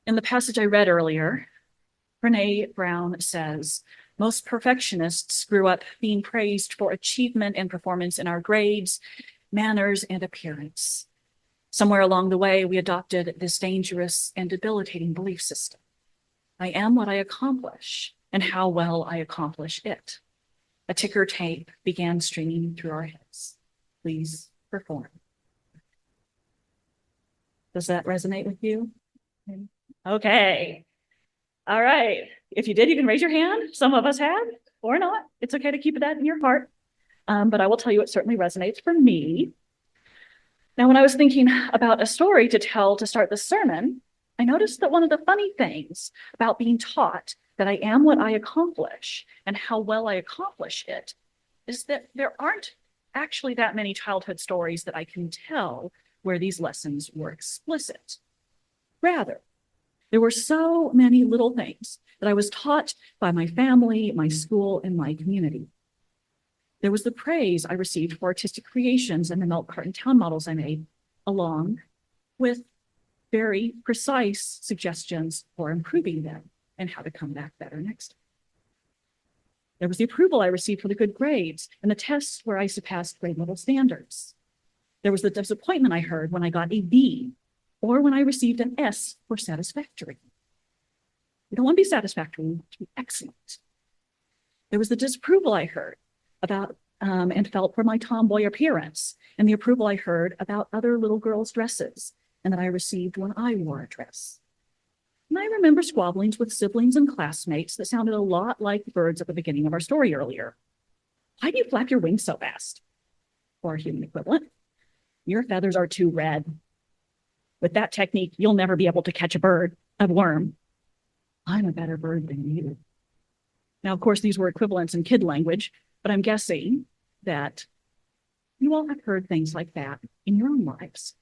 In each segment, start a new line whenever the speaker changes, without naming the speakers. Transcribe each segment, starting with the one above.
In the passage I read earlier, Brene Brown says, most perfectionists grew up being praised for achievement and performance in our grades, manners, and appearance. Somewhere along the way, we adopted this dangerous and debilitating belief system. I am what I accomplish and how well I accomplish it. A ticker tape began streaming through our heads. Please perform. Does that resonate with you? Okay. All right. If you did, you can raise your hand. Some of us have, or not. It's okay to keep that in your heart. But I will tell you it certainly resonates for me. Now, when I was thinking about a story to tell to start the sermon, I noticed that one of the funny things about being taught that I am what I accomplish and how well I accomplish it is that there aren't actually that many childhood stories that I can tell where these lessons were explicit. Rather, there were so many little things that I was taught by my family, my school, and my community. There was the praise I received for artistic creations and the milk carton town models I made, along with very precise suggestions for improving them and how to come back better next time. There was the approval I received for the good grades and the tests where I surpassed grade level standards. There was the disappointment I heard when I got a B or when I received an S for satisfactory. We don't want to be satisfactory, we want to be excellent. There was the disapproval I heard about and felt for my tomboy appearance, and the approval I heard about other little girls' dresses and that I received when I wore a dress. And I remember squabblings with siblings and classmates that sounded a lot like the birds at the beginning of our story earlier. Why do you flap your wings so fast? Or a human equivalent. Your feathers are too red. With that technique, you'll never be able to catch a worm. I'm a better bird than you. Now, of course, these were equivalents in kid language, but I'm guessing that you all have heard things like that in your own lives.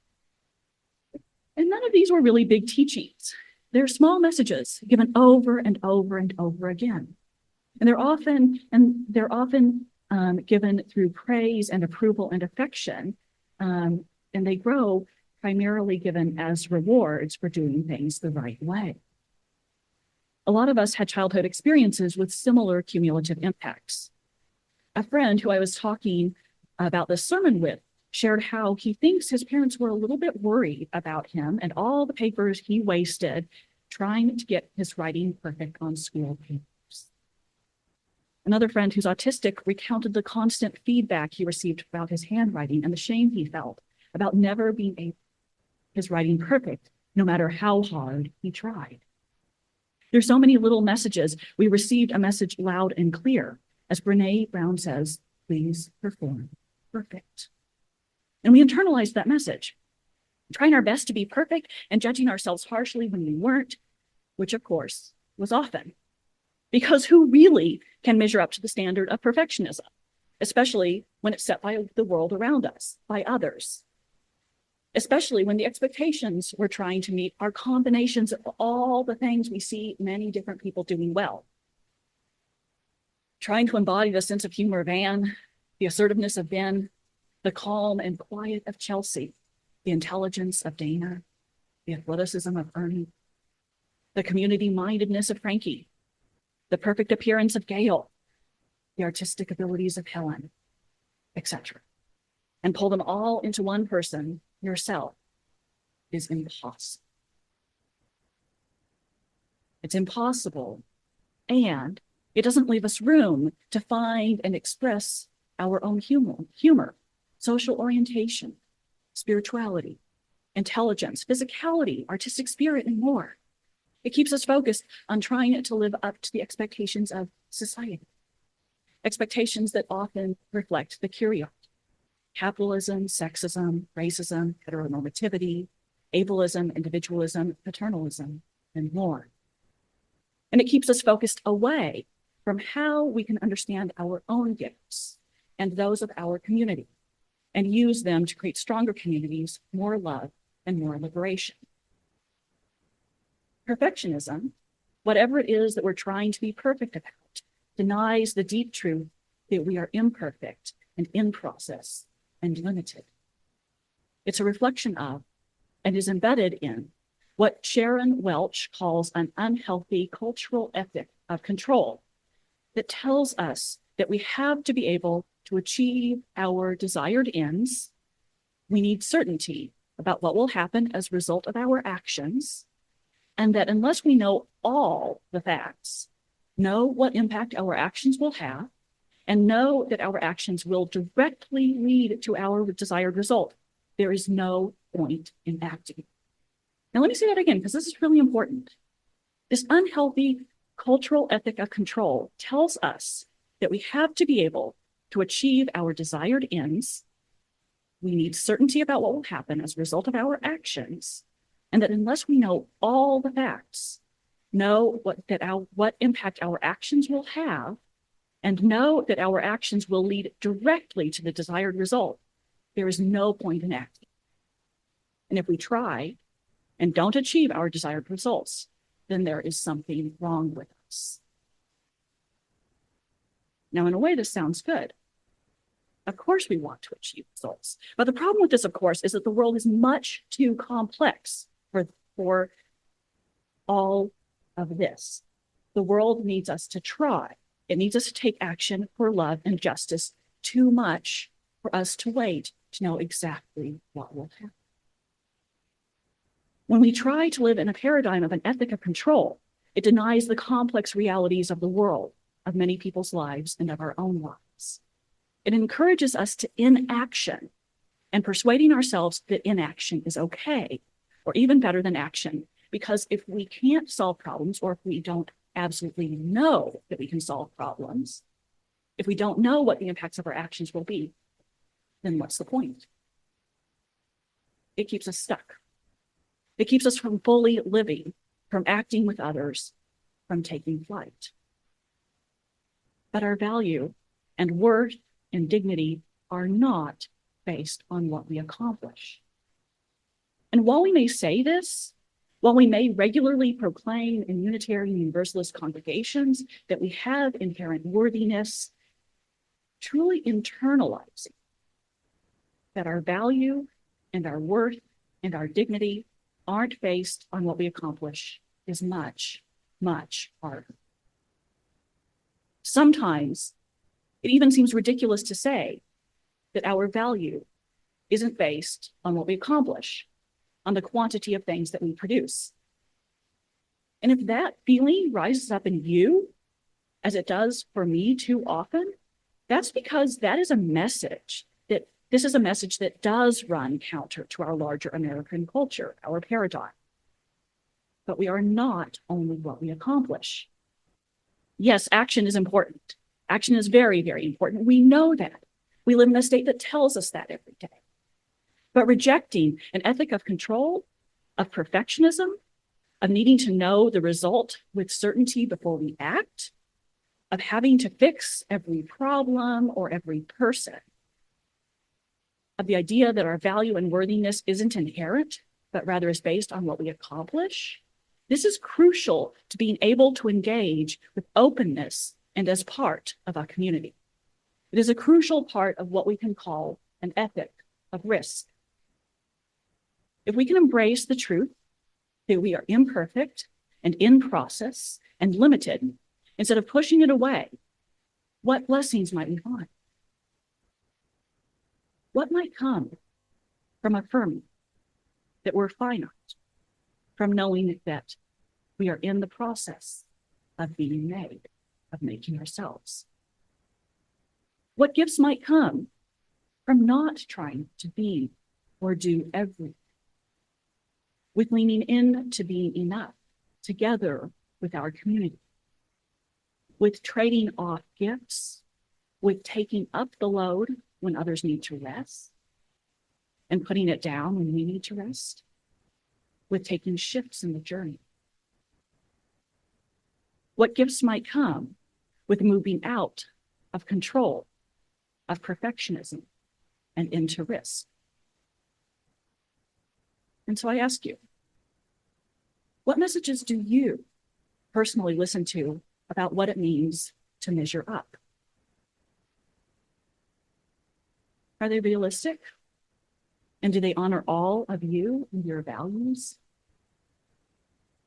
And none of these were really big teachings. They're small messages given over and over and over again. And they're often given through praise and approval and affection. And they grow primarily given as rewards for doing things the right way. A lot of us had childhood experiences with similar cumulative impacts. A friend who I was talking about this sermon with shared how he thinks his parents were a little bit worried about him and all the papers he wasted trying to get his writing perfect on school papers. Another friend who's autistic recounted the constant feedback he received about his handwriting and the shame he felt about never being able to make his writing perfect, no matter how hard he tried. There's so many little messages. We received a message loud and clear. As Brene Brown says, please perform perfect. And we internalized that message, trying our best to be perfect and judging ourselves harshly when we weren't, which of course was often. Because who really can measure up to the standard of perfectionism, especially when it's set by the world around us, by others? Especially when the expectations we're trying to meet are combinations of all the things we see many different people doing well. Trying to embody the sense of humor of Anne, the assertiveness of Ben, the calm and quiet of Chelsea, the intelligence of Dana, the athleticism of Ernie, the community-mindedness of Frankie, the perfect appearance of Gail, the artistic abilities of Helen, etc. And pull them all into one person, yourself, is impossible. It's impossible, and it doesn't leave us room to find and express our own humor, social orientation, spirituality, intelligence, physicality, artistic spirit, and more. It keeps us focused on trying to live up to the expectations of society, expectations that often reflect the curiosity. Capitalism, sexism, racism, heteronormativity, ableism, individualism, paternalism, and more. And it keeps us focused away from how we can understand our own gifts and those of our community and use them to create stronger communities, more love, and more liberation. Perfectionism, whatever it is that we're trying to be perfect about, denies the deep truth that we are imperfect and in process and limited. It's a reflection of and is embedded in what Sharon Welch calls an unhealthy cultural ethic of control that tells us that we have to be able to achieve our desired ends. We need certainty about what will happen as a result of our actions, and that unless we know all the facts, know what impact our actions will have, and know that our actions will directly lead to our desired result, there is no point in acting. Now, let me say that again, because this is really important. This unhealthy cultural ethic of control tells us that we have to be able to achieve our desired ends. We need certainty about what will happen as a result of our actions, and that unless we know all the facts, know what impact our actions will have, and know that our actions will lead directly to the desired result, there is no point in acting. And if we try and don't achieve our desired results, then there is something wrong with us. Now, in a way, this sounds good. Of course, we want to achieve results. But the problem with this, of course, is that the world is much too complex for all of this. The world needs us to try. It needs us to take action for love and justice too much for us to wait to know exactly what will happen. When we try to live in a paradigm of an ethic of control, it denies the complex realities of the world, of many people's lives, and of our own lives. It encourages us to inaction and persuading ourselves that inaction is okay, or even better than action, because if we can't solve problems, or if we don't absolutely know that we can solve problems, if we don't know what the impacts of our actions will be, then what's the point? It keeps us stuck. It keeps us from fully living, from acting with others, from taking flight. But our value and worth and dignity are not based on what we accomplish. And while we may say this, while we may regularly proclaim in Unitarian Universalist congregations that we have inherent worthiness, truly internalizing that our value and our worth and our dignity aren't based on what we accomplish is much, much harder. Sometimes it even seems ridiculous to say that our value isn't based on what we accomplish, on the quantity of things that we produce. And if that feeling rises up in you, as it does for me too often, that's because that is a message that this is a message that does run counter to our larger American culture, our paradigm. But we are not only what we accomplish. Yes, action is important. Action is very, very important. We know that. We live in a state that tells us that every day. But rejecting an ethic of control, of perfectionism, of needing to know the result with certainty before we act, of having to fix every problem or every person, of the idea that our value and worthiness isn't inherent, but rather is based on what we accomplish. This is crucial to being able to engage with openness and as part of our community. It is a crucial part of what we can call an ethic of risk. If we can embrace the truth that we are imperfect and in process and limited, instead of pushing it away, what blessings might we find? What might come from affirming that we're finite, from knowing that we are in the process of being made, of making ourselves? What gifts might come from not trying to be or do everything, with leaning in to being enough together with our community, with trading off gifts, with taking up the load when others need to rest, and putting it down when we need to rest, with taking shifts in the journey. What gifts might come with moving out of control, of perfectionism, and into risk. And so I ask you, what messages do you personally listen to about what it means to measure up? Are they realistic? And do they honor all of you and your values?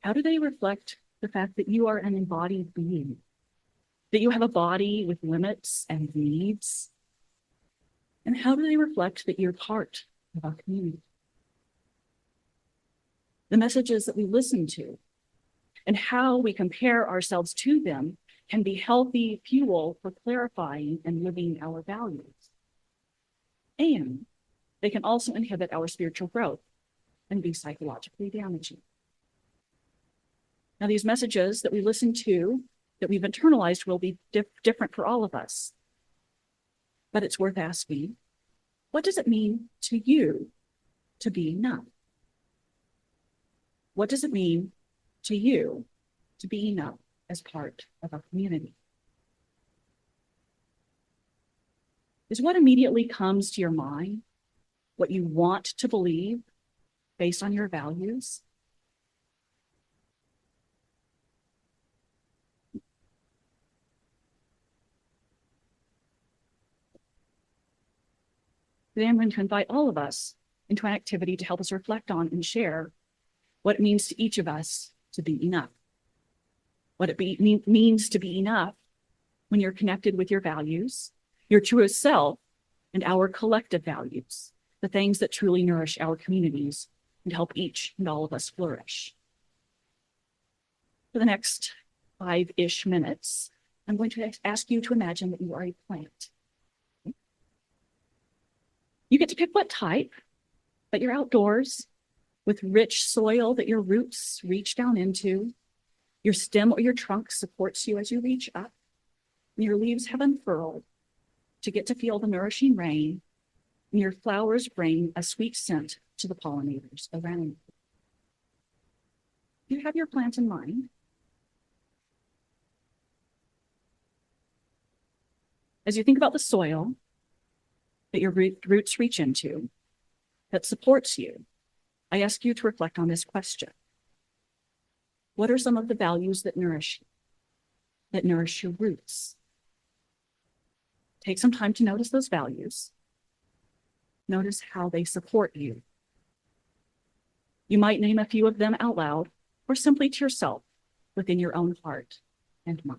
How do they reflect the fact that you are an embodied being, that you have a body with limits and needs? And how do they reflect that you're part of our community? The messages that we listen to and how we compare ourselves to them can be healthy fuel for clarifying and living our values. And they can also inhibit our spiritual growth and be psychologically damaging. Now, these messages that we listen to, that we've internalized, will be different for all of us. But it's worth asking, what does it mean to you to be enough? What does it mean to you to be enough as part of a community? Is what immediately comes to your mind what you want to believe based on your values? Today I'm going to invite all of us into an activity to help us reflect on and share what it means to each of us to be enough. What it means to be enough when you're connected with your values, your truest self, and our collective values, the things that truly nourish our communities and help each and all of us flourish. For the next 5-ish minutes, I'm going to ask you to imagine that you are a plant. You get to pick what type, but you're outdoors with rich soil that your roots reach down into. Your stem or your trunk supports you as you reach up, and your leaves have unfurled to get to feel the nourishing rain, and your flowers bring a sweet scent to the pollinators around you. You have your plant in mind. As you think about the soil that your roots reach into, that supports you, I ask you to reflect on this question. What are some of the values that nourish your roots? Take some time to notice those values. Notice how they support you. You might name a few of them out loud or simply to yourself within your own heart and mind.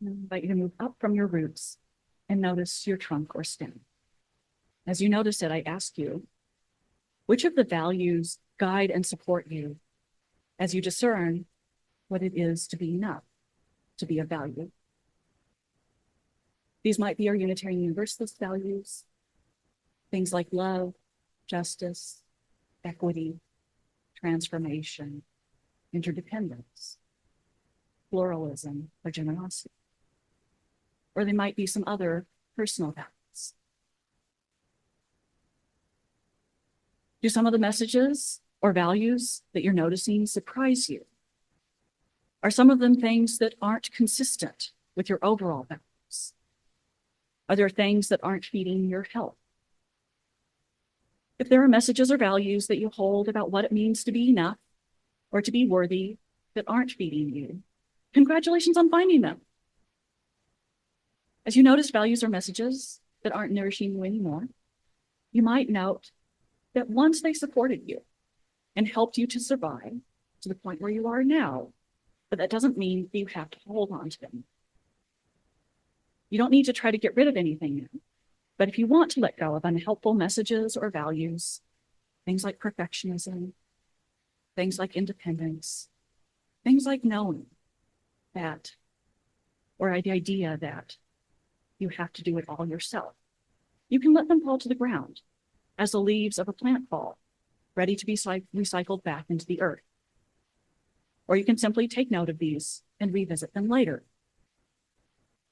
I invite you to move up from your roots and notice your trunk or stem. As you notice it, I ask you, which of the values guide and support you as you discern what it is to be enough, to be of value? These might be our Unitarian Universalist values, things like love, justice, equity, transformation, interdependence, pluralism, or generosity. Or they might be some other personal values. Do some of the messages or values that you're noticing surprise you? Are some of them things that aren't consistent with your overall values? Are there things that aren't feeding your health? If there are messages or values that you hold about what it means to be enough or to be worthy that aren't feeding you, congratulations on finding them. As you notice values or messages that aren't nourishing you anymore, you might note that once they supported you and helped you to survive to the point where you are now, but that doesn't mean you have to hold on to them. You don't need to try to get rid of anything now, but if you want to let go of unhelpful messages or values, things like perfectionism, things like independence, things like knowing that, or the idea that you have to do it all yourself, you can let them fall to the ground as the leaves of a plant fall, ready to be recycled back into the earth. Or you can simply take note of these and revisit them later.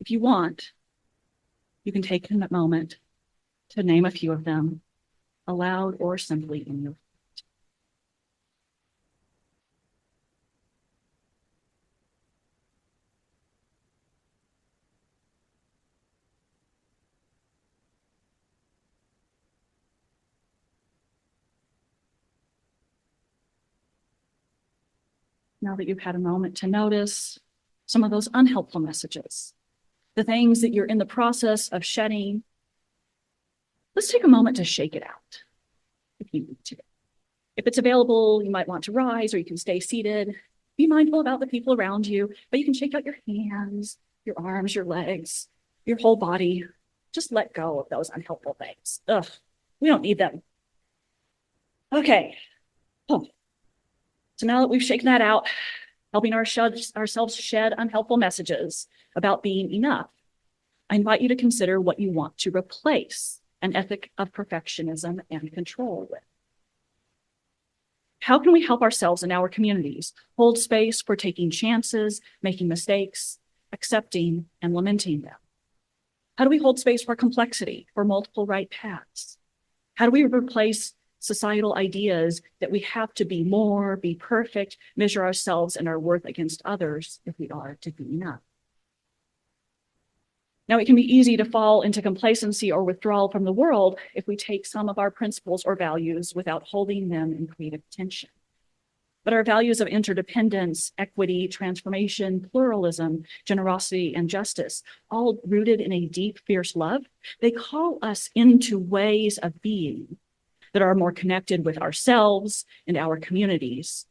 If you want, you can take a moment to name a few of them aloud or simply in your heart. now that you've had a moment to notice some of those unhelpful messages, the things that you're in the process of shedding, let's take a moment to shake it out if you need to. If it's available, you might want to rise or you can stay seated. Be mindful about the people around you, but you can shake out your hands, your arms, your legs, your whole body. Just let go of those unhelpful things. Ugh, we don't need them. Okay. Oh. So now that we've shaken that out, helping ourselves shed unhelpful messages about being enough, I invite you to consider what you want to replace an ethic of perfectionism and control with. How can we help ourselves and our communities hold space for taking chances, making mistakes, accepting and lamenting them? How do we hold space for complexity, for multiple right paths? How do we replace societal ideas that we have to be more, be perfect, measure ourselves and our worth against others if we are to be enough? Now, it can be easy to fall into complacency or withdrawal from the world if we take some of our principles or values without holding them in creative tension. But our values of interdependence, equity, transformation, pluralism, generosity, and justice, all rooted in a deep, fierce love, they call us into ways of being that are more connected with ourselves and our communities,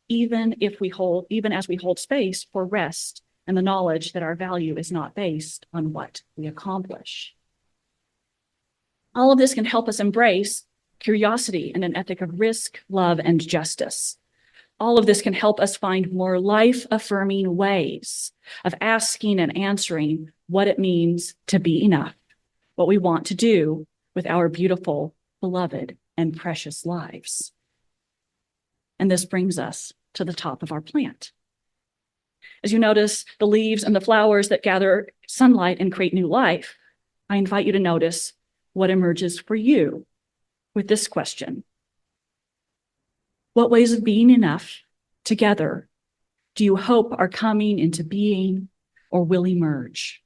even as we hold space for rest and the knowledge that our value is not based on what we accomplish. All of this can help us embrace curiosity and an ethic of risk, love, and justice. All of this can help us find more life-affirming ways of asking and answering what it means to be enough, what we want to do with our beautiful, beloved, and precious lives. And this brings us to the top of our plant. As you notice the leaves and the flowers that gather sunlight and create new life, I invite you to notice what emerges for you with this question. What ways of being enough together do you hope are coming into being or will emerge?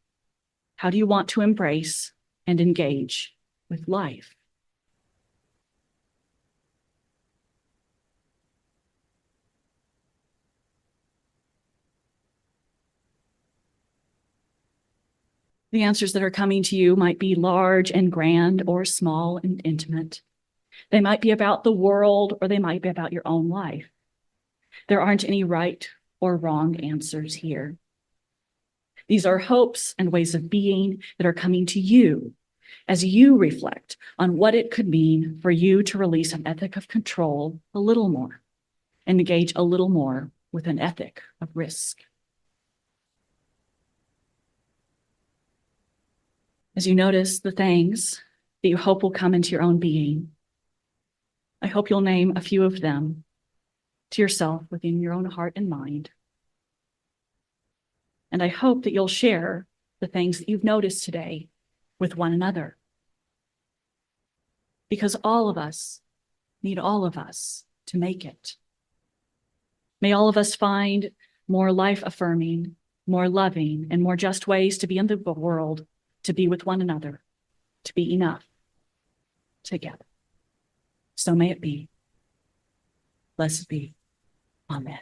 How do you want to embrace and engage with life? The answers that are coming to you might be large and grand or small and intimate. They might be about the world or they might be about your own life. There aren't any right or wrong answers here. These are hopes and ways of being that are coming to you as you reflect on what it could mean for you to release an ethic of control a little more and engage a little more with an ethic of risk. As you notice the things that you hope will come into your own being, I hope you'll name a few of them to yourself within your own heart and mind. And I hope that you'll share the things that you've noticed today with one another. Because all of us need all of us to make it. May all of us find more life-affirming, more loving, and more just ways to be in the world, to be with one another, to be enough together. So may it be. Blessed be. Amen.